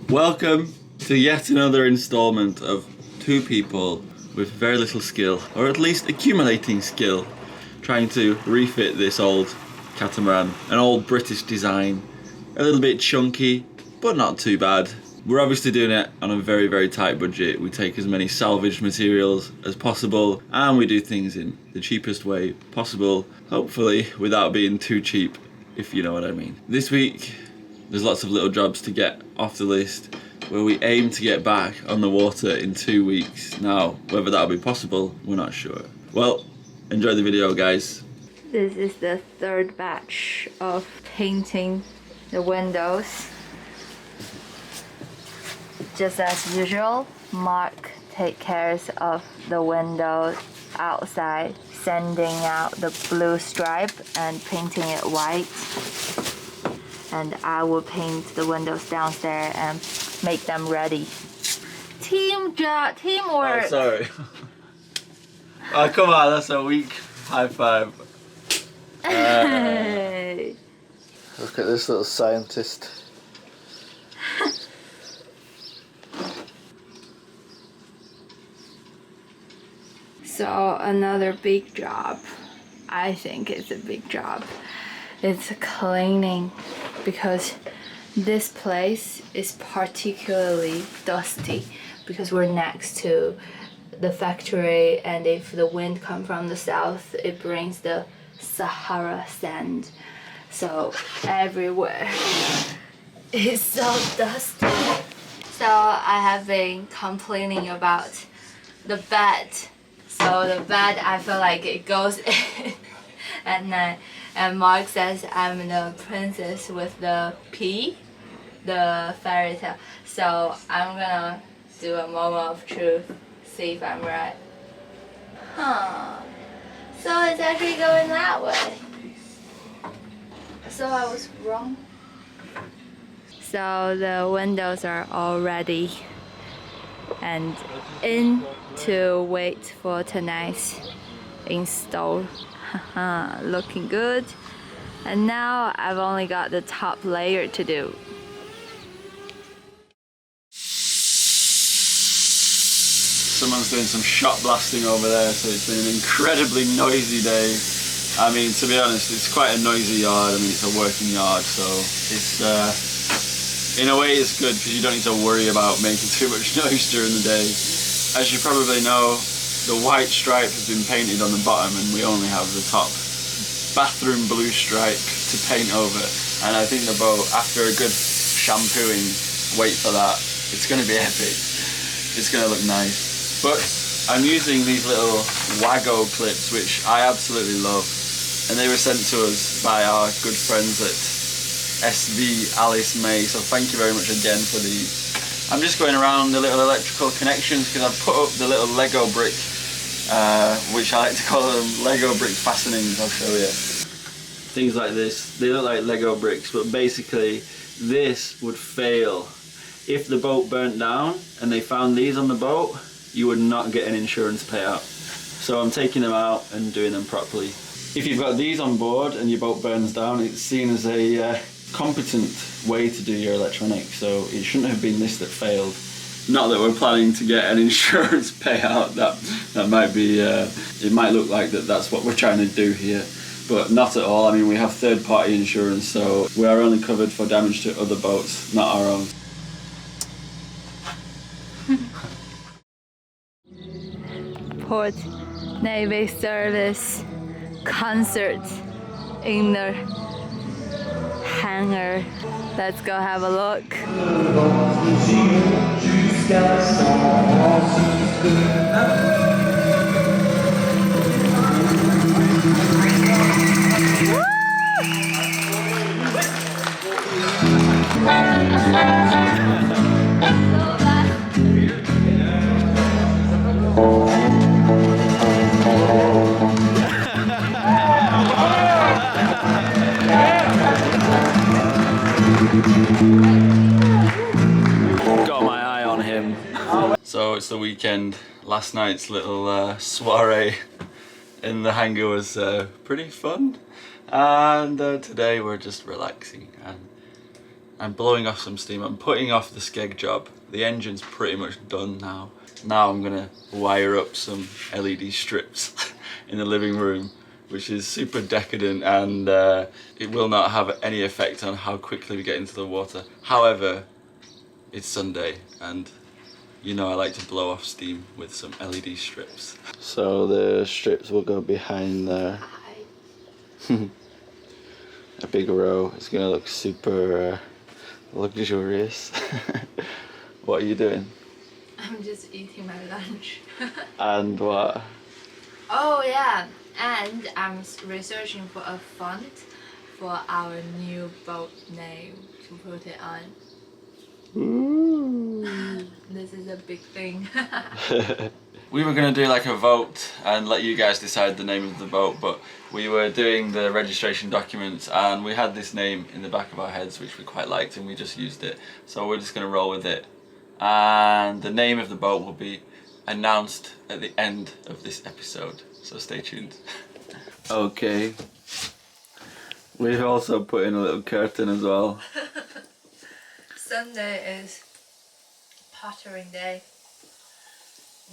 Welcome to yet another installment of two people with very little skill, or at least accumulating skill, trying to refit this old catamaran. An old British design, a little bit chunky, but not too bad. We're obviously doing it on a very, very tight budget. We take as many salvaged materials as possible, and we do things in the cheapest way possible, hopefully without being too cheap, if you know what I mean. This week, there's lots of little jobs to get off the list, where we aim to get back on the water in 2 weeks. Now, whether that'll be possible, we're not sure. Well, enjoy the video, guys. This is the third batch of painting the windows. Just as usual, Mark takes care of the window outside, sanding out the blue stripe and painting it white. And I will paint the windows downstairs and make them ready. Teamwork. Oh, sorry. Oh, come on, that's a weak high five. Hey. Look at this little scientist. So another big job, I think it's a big job, it's cleaning, because this place is particularly dusty because we're next to the factory, and if the wind comes from the south, it brings the Sahara sand. So everywhere is so dusty. So I have been complaining about the bed. So the bed, I feel like it goes in at night. And Mark says I'm the princess with the P, the fairy tale. So I'm gonna do a moment of truth, see if I'm right. Huh. So it's actually going that way. So I was wrong. So the windows are all ready and in to wait for tonight's install. Looking good. And now I've only got the top layer to do. Someone's doing some shot blasting over there, so it's been an incredibly noisy day. I mean, to be honest, it's quite a noisy yard. I mean, it's a working yard, so it's in a way it's good because you don't need to worry about making too much noise during the day. As you probably know, the white stripe has been painted on the bottom, and we only have the top bathroom blue stripe to paint over. And I think the boat, after a good shampooing, wait for that, it's going to be epic. It's going to look nice. But I'm using these little Wago clips, which I absolutely love, and they were sent to us by our good friends at SV Alice May, so thank you very much again for these. I'm just going around the little electrical connections because I've put up the little Lego brick, which I like to call them Lego brick fastenings. I'll show you. Things like this, they look like Lego bricks, but basically this would fail. If the boat burnt down and they found these on the boat, you would not get an insurance payout. So I'm taking them out and doing them properly. If you've got these on board and your boat burns down, it's seen as a competent way to do your electronics, so it shouldn't have been this that failed. Not that we're planning to get an insurance payout. That might be, it might look like that's what we're trying to do here, but not at all. I mean, we have third-party insurance, so we are only covered for damage to other boats, not our own. Port Navy service concert in the hangar. Let's go have a look. Got my eye on him. So it's the weekend. Last night's little soiree in the hangar was pretty fun, and today we're just relaxing and I'm blowing off some steam. I'm putting off the skeg job. The engine's pretty much done now. Now I'm gonna wire up some LED strips in the living room, which is super decadent, and it will not have any effect on how quickly we get into the water. However, it's Sunday, and you know I like to blow off steam with some LED strips. So the strips will go behind there. A big row. It's gonna look super luxurious. What are you doing? I'm just eating my lunch. And what? Oh yeah, and I'm researching for a font for our new boat name to put it on. Ooh. This is a big thing. We were going to do like a vote and let you guys decide the name of the boat, but we were doing the registration documents and we had this name in the back of our heads which we quite liked, and we just used it. So we're just going to roll with it. And the name of the boat will be announced at the end of this episode, so stay tuned. Okay. We've also put in a little curtain as well. Sunday is pottering day.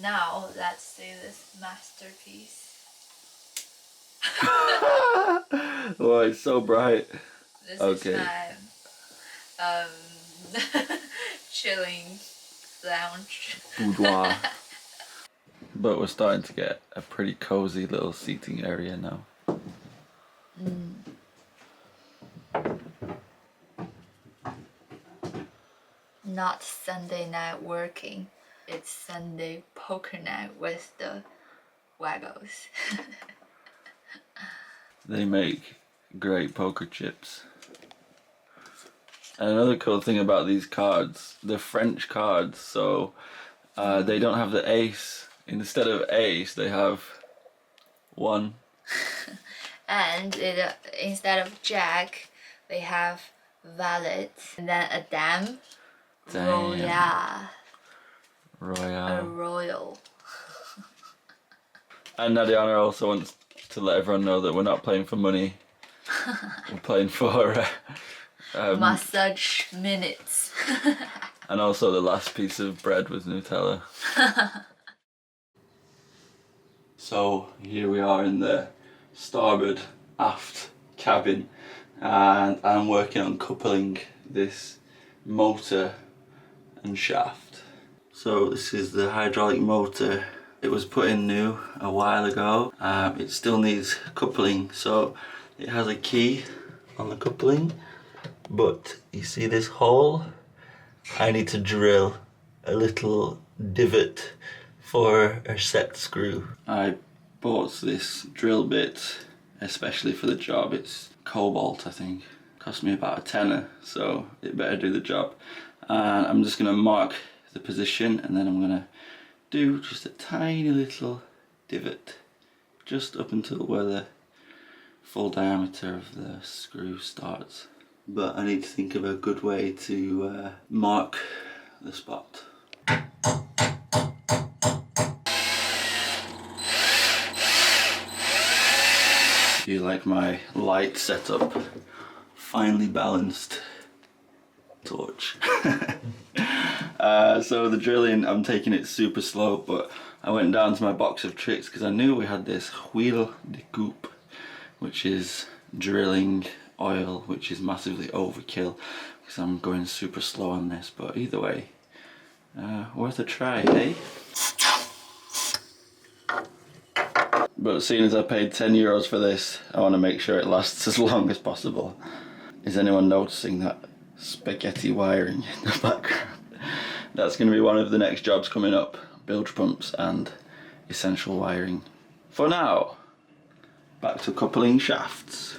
Now let's see this masterpiece. Oh, it's so bright. This Okay. is my chilling lounge. Boudoir. But we're starting to get a pretty cozy little seating area now. Not Sunday night working. It's Sunday poker night with the waggles. They make great poker chips. And another cool thing about these cards, they're French cards, so they don't have the ace. Instead of ace, they have 1. And instead of jack, they have valet, and then a dame. Damn. A Royale. royal. And Nadiana also wants to let everyone know that we're not playing for money. We're playing for Massage minutes. and also the last piece of bread with Nutella. So here we are in the starboard aft cabin, and I'm working on coupling this motor and shaft. So this is the hydraulic motor. It was put in new a while ago. It still needs coupling, so it has a key on the coupling, but you see this hole? I need to drill a little divot for a set screw. I bought this drill bit especially for the job. It's cobalt, I think. Cost me about a tenner, so it better do the job. And I'm just gonna mark the position, and then I'm gonna do just a tiny little divot just up until where the full diameter of the screw starts. But I need to think of a good way to mark the spot. Do you like my light setup? Finely balanced torch. So the drilling, I'm taking it super slow, but I went down to my box of tricks because I knew we had this wheel de coupe, which is drilling oil, which is massively overkill because I'm going super slow on this, but either way, worth a try, eh? But seeing as I paid €10 for this, I want to make sure it lasts as long as possible. Is anyone noticing that spaghetti wiring in the background? That's going to be one of the next jobs coming up. Bilge pumps and essential wiring. For now, back to coupling shafts.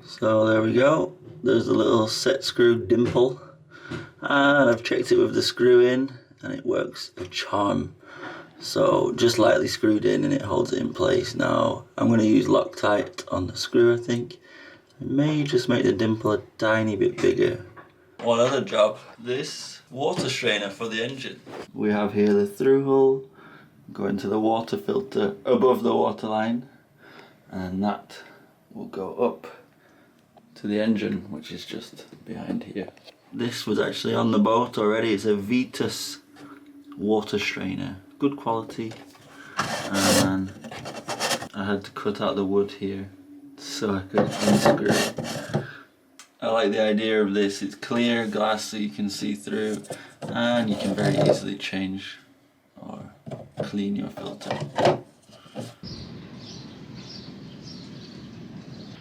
So there we go. There's a little set screw dimple. And I've checked it with the screw in and it works a charm. So just lightly screwed in and it holds it in place. Now I'm going to use Loctite on the screw, I think. I may just make the dimple a tiny bit bigger. One other job, this water strainer for the engine. We have here the through hole going to the water filter above the water line. and that will go up to the engine, which is just behind here. This was actually on the boat already. It's a Vitus water strainer, good quality, and I had to cut out the wood here so I could unscrew it. I like the idea of this. It's clear glass so you can see through, and you can very easily change or clean your filter.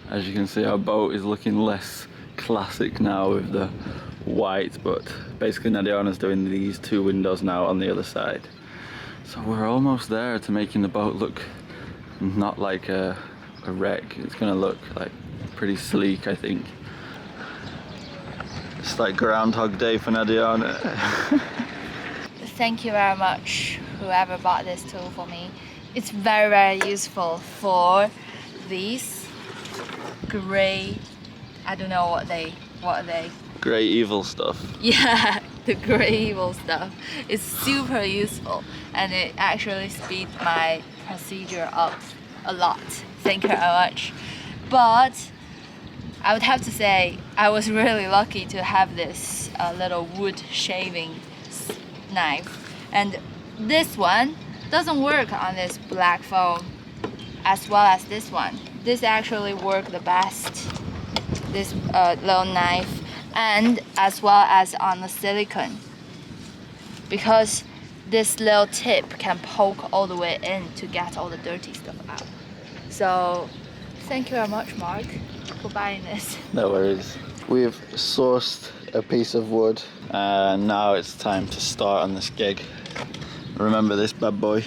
As you can see, our boat is looking less classic now with the white, but basically Nadiana's doing these two windows now on the other side. So we're almost there to making the boat look not like a wreck. It's gonna look like pretty sleek, I think. It's like Groundhog Day for Nadiana. Thank you very much, whoever bought this tool for me. It's very, very useful for these gray, I don't know what are they? Grey evil stuff. Yeah, the gray evil stuff. It's super useful, and it actually speeds my procedure up a lot. Thank you very much. But I would have to say I was really lucky to have this little wood shaving knife, and this one doesn't work on this black foam as well as this one. This actually worked the best, this little knife, and as well as on the silicone, because this little tip can poke all the way in to get all the dirty stuff out. So thank you very much, Mark, for buying this. No worries. We've sourced a piece of wood, and now it's time to start on this gig. Remember this bad boy?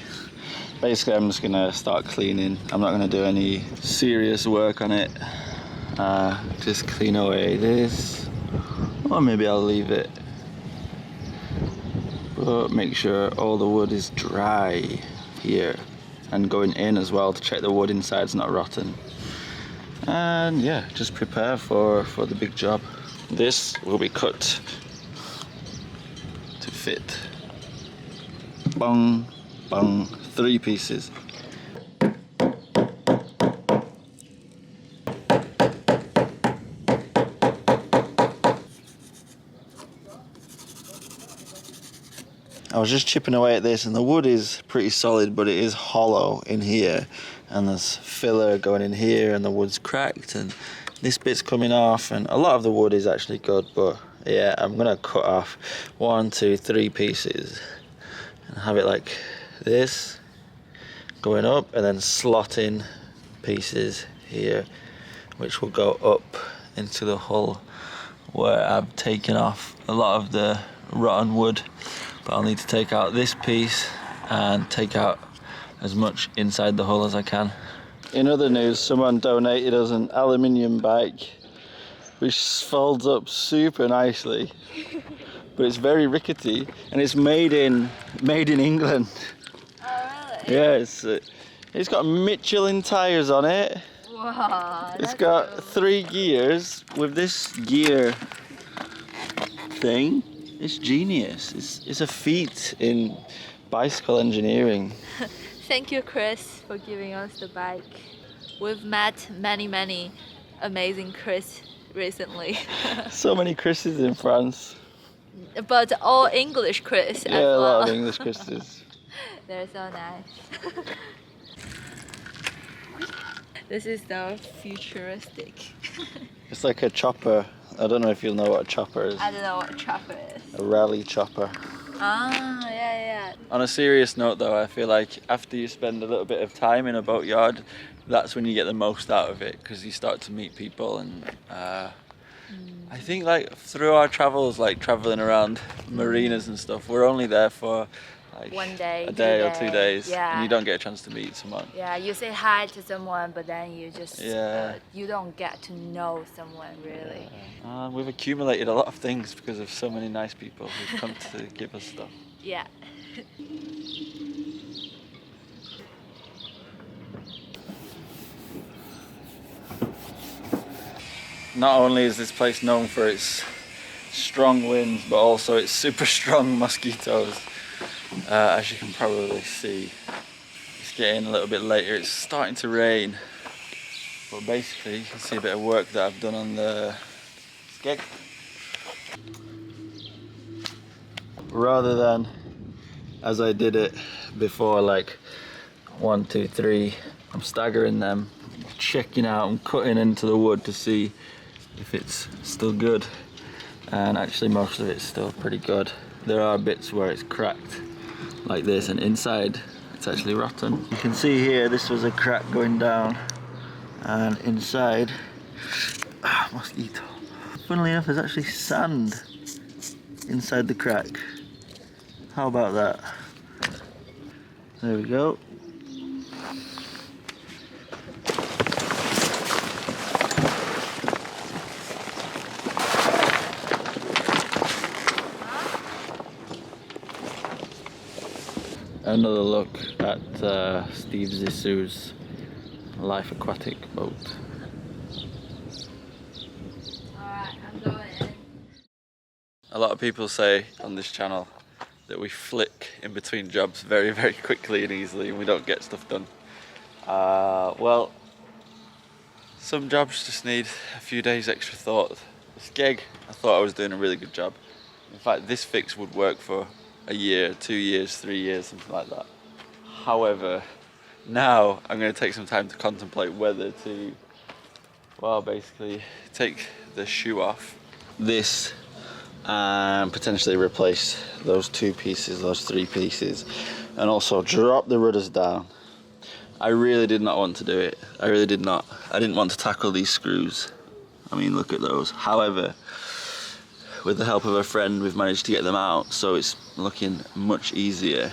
Basically, I'm just gonna start cleaning. I'm not gonna do any serious work on it. Just clean away this, or maybe I'll leave it. But make sure all the wood is dry here, and going in as well to check the wood inside's not rotten. And yeah, just prepare for the big job. This will be cut to fit. Bong, bong, 3 pieces. I was just chipping away at this, and the wood is pretty solid, but it is hollow in here, and there's filler going in here, and the wood's cracked, and this bit's coming off, and a lot of the wood is actually good, but yeah, I'm gonna cut off 1, 2, 3 pieces and have it like this going up, and then slot in pieces here which will go up into the hull, where I've taken off a lot of the rotten wood. But I'll need to take out this piece and take out as much inside the hull as I can. In other news, someone donated us an aluminium bike which folds up super nicely, but it's very rickety, and it's made in England. Oh really? Yeah, it's got Michelin tires on it. Wow. It's got 3 gears with this gear thing. It's genius. It's a feat in bicycle engineering. Thank you, Chris, for giving us the bike. We've met many amazing Chris recently. So many Chris's in France. But all English Chris as Yeah, well. a lot of English Chris's. They're so nice. This is so futuristic. It's like a chopper. I don't know if you'll know what a chopper is. I don't know what a chopper is. A rally chopper. Ah, yeah. On a serious note though, I feel like after you spend a little bit of time in a boatyard, that's when you get the most out of it, because you start to meet people, and I think like through our travels, like traveling around marinas and stuff, we're only there for like 1 day, a day 2 or 2 days, yeah. and you don't get a chance to meet someone. Yeah, you say hi to someone, but then you just Yeah. you don't get to know someone really. We've accumulated a lot of things because of so many nice people who've come to give us stuff. Yeah. Not only is this place known for its strong winds, but also its super strong mosquitoes. As you can probably see, it's getting a little bit later. It's starting to rain, But basically, you can see a bit of work that I've done on the skeg. Rather than as I did it before, like 1, 2, 3, I'm staggering them, checking out and cutting into the wood to see if it's still good. And actually most of it's still pretty good. There are bits where it's cracked like this, and inside it's actually rotten. You can see here this was a crack going down, and inside, mosquito. Funnily enough, there's actually sand inside the crack. How about that? There we go. Another look at Steve Zissou's Life Aquatic boat. Alright, I'm going in. A lot of people say on this channel that we flick in between jobs very, very quickly and easily, and we don't get stuff done. Well, some jobs just need a few days extra thought. The skeg, I thought I was doing a really good job. In fact, this fix would work for a year, 2 years, 3 years, something like that. However, now I'm going to take some time to contemplate whether to, well, basically take the shoe off this and potentially replace those 2 pieces, those 3 pieces, and also drop the rudders down. I really did not want to do it. I really did not. I didn't want to tackle these screws. I mean, look at those. However, with the help of a friend, we've managed to get them out, so it's looking much easier.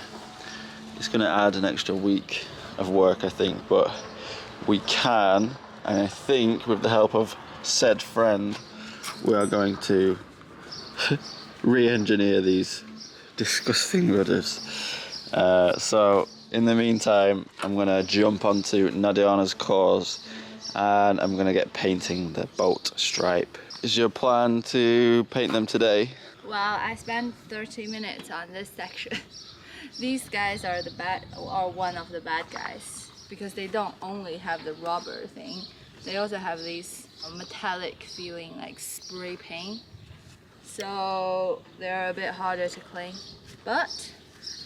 It's going to add an extra week of work, I think, but we can, and I think with the help of said friend, we are going to re-engineer these disgusting rudders. So in the meantime, I'm going to jump onto Nadiana's cause, and I'm going to get painting the boat stripe. Is your plan to paint them today? Well, I spent 30 minutes on this section. These guys are one of the bad guys, because they don't only have the rubber thing, they also have these metallic feeling like spray paint. So they're a bit harder to clean. But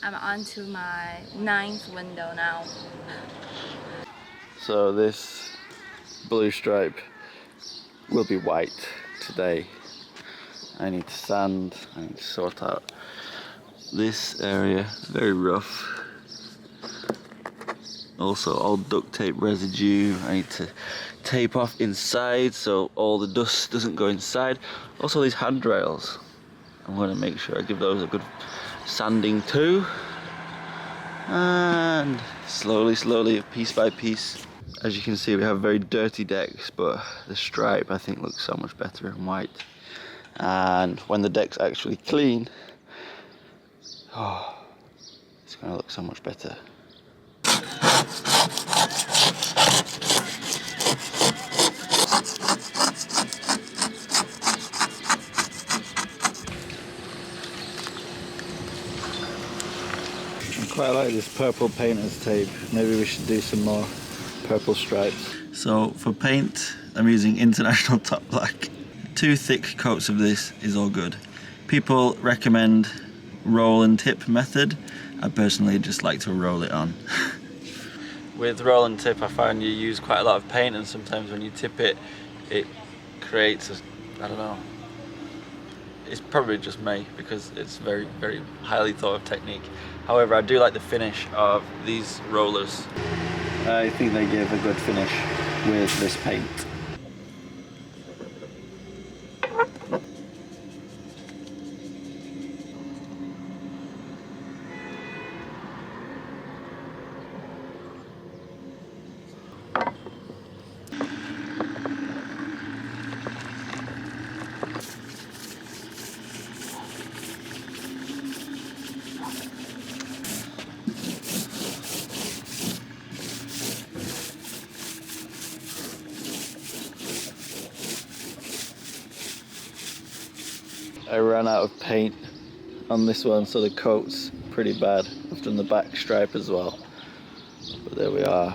I'm on to my 9th window now. So this blue stripe will be white today. I need to sand, I need to sort out this area, very rough. Also old duct tape residue, I need to tape off inside so all the dust doesn't go inside. Also these handrails, I'm going to make sure I give those a good sanding too. And slowly, piece by piece. As you can see, we have very dirty decks, but the stripe I think looks so much better in white. And when the deck's actually clean, oh, it's going to look so much better. I quite like this purple painter's tape. Maybe we should do some more purple stripes. So for paint, I'm using International Top Black. 2 thick coats of this is all good. People recommend roll and tip method. I personally just like to roll it on. With roll and tip, I find you use quite a lot of paint, and sometimes when you tip it, it creates a, I don't know, it's probably just me because it's very, very highly thought of technique. However, I do like the finish of these rollers. I think they give a good finish with this paint. I ran out of paint on this one, so the coat's pretty bad. I've done the back stripe as well, but there we are.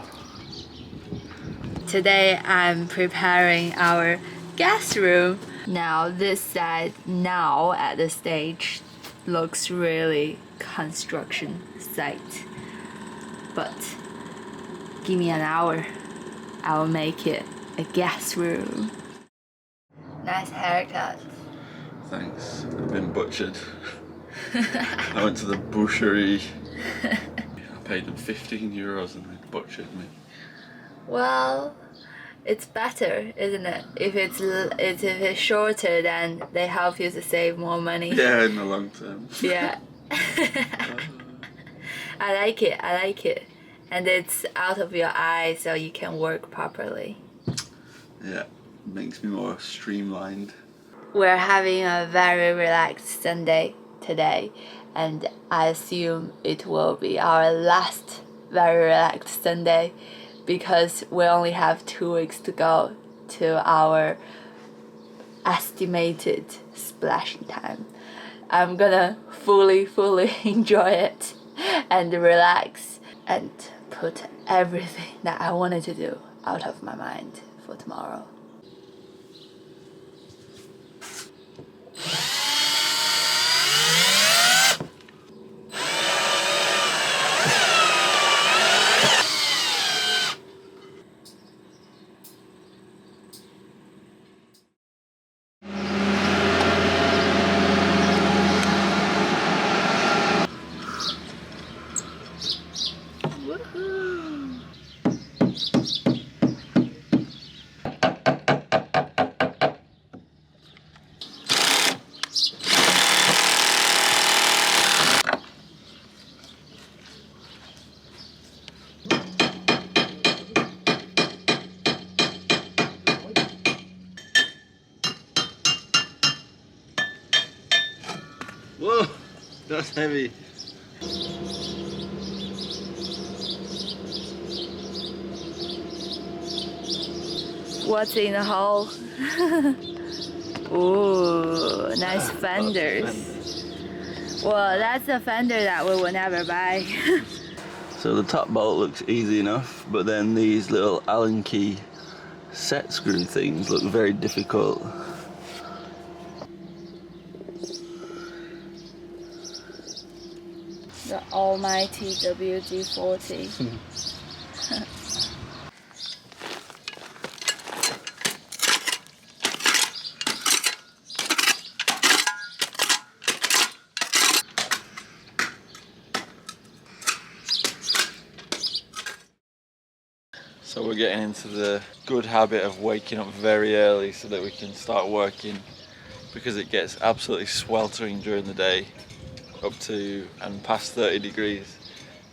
today I'm preparing our guest room. Now this side now at this stage looks really construction site, but give me an hour, I'll make it a guest room. Nice haircut. Thanks, I've been butchered. I went to the boucherie. I paid them €15 and they butchered me. Well, it's better, isn't it? If it's shorter, then they help you to save more money. Yeah, in the long term. Yeah. I like it. And it's out of your eye, so you can work properly. Yeah, makes me more streamlined. We're having a very relaxed Sunday today, and I assume it will be our last very relaxed Sunday, because we only have 2 weeks to go to our estimated splashing time. I'm gonna fully enjoy it and relax and put everything that I wanted to do out of my mind for tomorrow. Whoa, that's heavy. What's in the hole? Ooh, nice fenders. Well, that's a fender that we will never buy. So the top bolt looks easy enough, but then these little Allen key set screw things look very difficult. The almighty WD-40. So we're getting into the good habit of waking up very early so that we can start working, because it gets absolutely sweltering during the day, up to and past 30 degrees,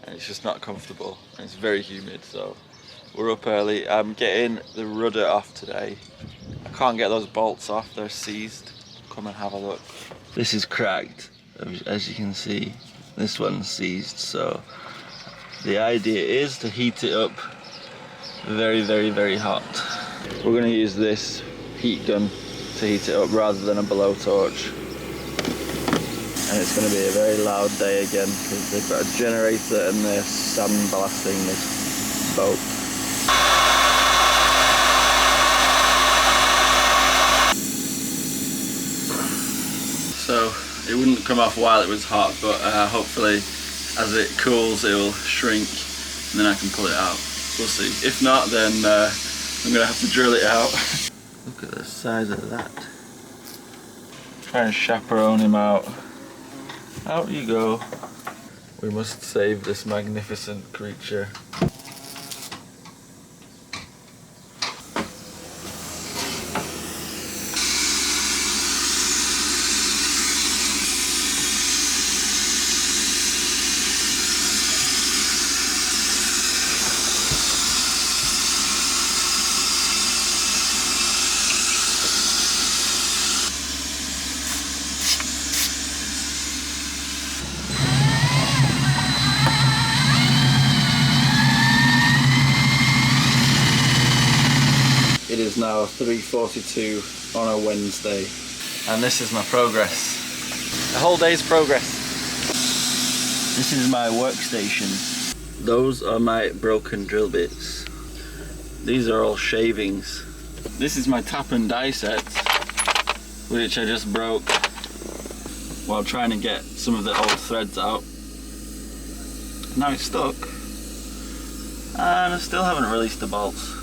and it's just not comfortable and it's very humid. So we're up early. I'm getting the rudder off today. I can't get those bolts off, they're seized. Come and have a look. This is cracked, as you can see. This one's seized, so the idea is to heat it up very hot. We're going to use this heat gun to heat it up rather than a blowtorch. And it's going to be a very loud day again because they've got a generator and they're sandblasting this boat. So it wouldn't come off while it was hot, but hopefully as it cools it will shrink and then I can pull it out. We'll see. If not, then I'm going to have to drill it out. Look at the size of that. Try and chaperone him out. Out you go. We must save this magnificent creature. It is now 3:42 on a Wednesday, and this is my progress. A whole day's progress. This is my workstation. Those are my broken drill bits. these are all shavings. This is my tap and die set, which I just broke while trying to get some of the old threads out. Now it's stuck, and I still haven't released the bolts.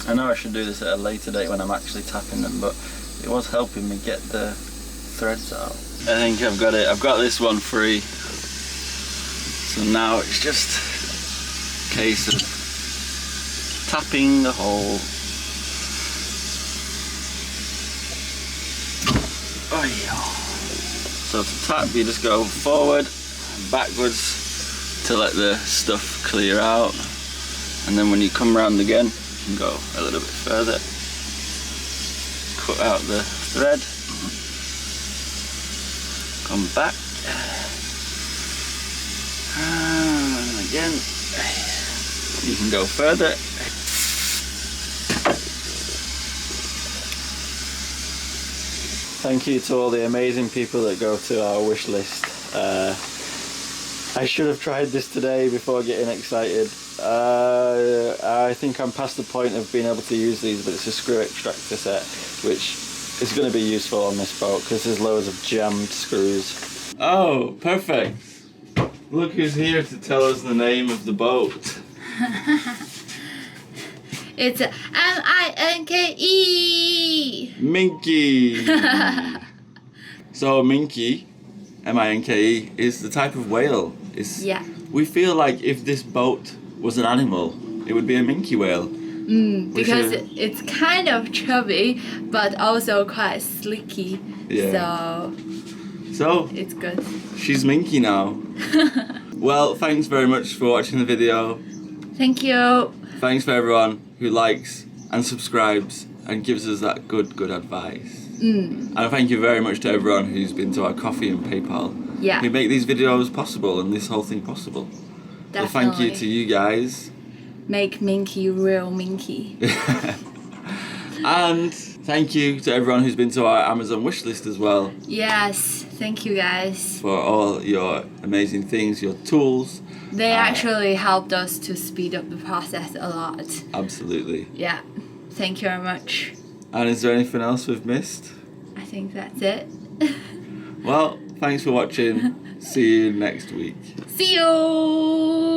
I know I should do this at a later date when I'm actually tapping them, but it was helping me get the threads out. I think I've got it. I've got this one free. So now it's just a case of tapping the hole. Oh yeah. So to tap, you just go forward and backwards to let the stuff clear out, and then when you come round again, you can go a little bit further. Cut out the thread. Come back. And again, you can go further. Thank you to all the amazing people that go to our wish list. I should have tried this today before getting excited. I think I'm past the point of being able to use these, but it's a screw extractor set, which is going to be useful on this boat because there's loads of jammed screws. Oh, perfect. Look who's here to tell us the name of the boat. It's M-I-N-K-E. Minke. So Minke, M-I-N-K-E, is the type of whale. Yeah. We feel like if this boat was an animal, it would be a minke whale. Because it's kind of chubby, but also quite slicky. Yeah. So it's good. She's minky now. Well, thanks very much for watching the video. Thank you. Thanks for everyone who likes and subscribes and gives us that good advice. And thank you very much to everyone who's been to our Coffee and PayPal. Yeah. Who make these videos possible and this whole thing possible. Definitely. So thank you to you guys. Make Minky real Minky. And thank you to everyone who's been to our Amazon wishlist as well. Yes, thank you guys. For all your amazing things, your tools. They actually helped us to speed up the process a lot. Absolutely. Yeah, thank you very much. And is there anything else we've missed? I think that's it. Well, thanks for watching. See you next week. See you!